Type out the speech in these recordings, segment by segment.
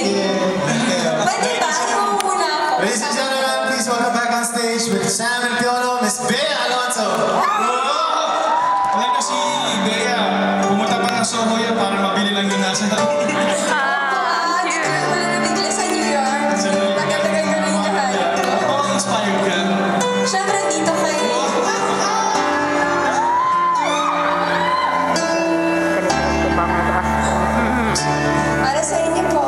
Pwede ba? Ayaw muna ako. Ladies and gentlemen, please welcome back on stage with Sam and Piano, Miss Bea Alonzo. Alam na si Bea, pumunta pa ng Soho yan para mabili lang yung nasa. Nabigla sa New York. Tagal-tagal ko na yung kahayan. Baka inspired ka. Siyempre, dito kayo. Para sa inyo po.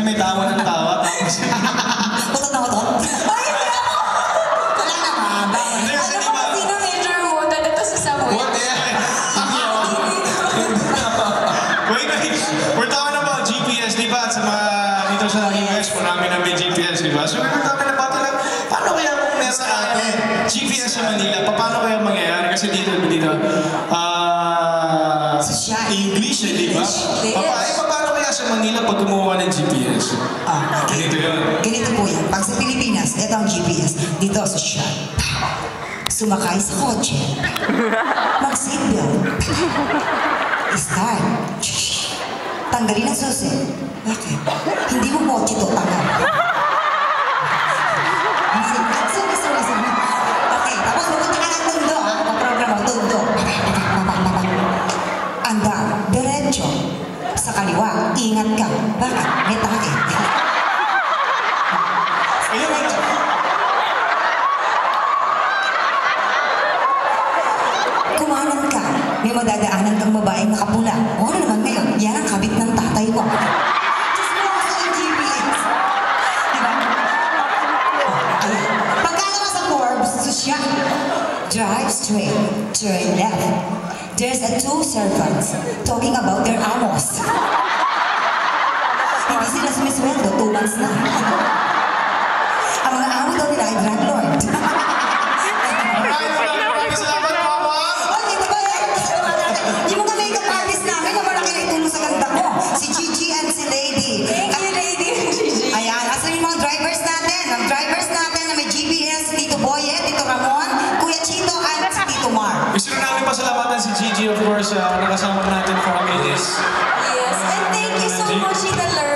may tawa ng tawa. Tapos, Utot na utot? Ay, hindi ako! Wala naman. Hindi, kasi Ano di ba- ba sino major mutan ito sa Samuel? what the hell? We're talking about GPS, di ba? At sa mga dito sa US, marami na may GPS, di ba? So we're talking about like, paano kaya kung meron natin GPS sa Manila, paano kaya mangyayari? Kasi dito, Social. English, di ba? English. Paano kaya sa Manila pag gumawa ng GPS? Okay. Ganito yun. Ganito po yan. Pag sa Pilipinas, ito ang GPS. Dito sa siya. Sumakay sa kotse. Mag-seatbelt. Start. Tanggalin ang susi. Bakit? Hindi mo kotse to, tanggal. Sorry. Okay, tapos pupunta ka ng tundo, ha? Ang programa, tundo. Anda, diretso. Sa kaliwa, ingat ka. Bakit? May takit. Ayun, ano? Kumanan ka. May madadaanan kang babaeng nakapula. O ano naman ngayon? Yan ang kabit ng tatay ko. Just mo sa GPS. Diba? Ayan. Pagka naman sa Forbes, susya. Drive straight. Turn left. There's a two servants talking about their amos. Hindi sila sumisweldo, 2 months na. Ang mga amo daw nila ay drug lord. Maraming salamat, Mama! Oh, di ba yan? Yung mga makeup artist namin na malaki na itulong sa ganda ko. Si Gigi and si Lady. Thank you, Lady and Gigi. Ayan, asan yung mga drivers natin? Ang drivers natin na may GPS, Tito Boye, Tito Ramon, Kuya Chito, at si Tito Mar. Gusto rin namin pasalamatan si Gigi, of course, nakasama natin for a minute. Yes, and thank you so much, Tita Lur.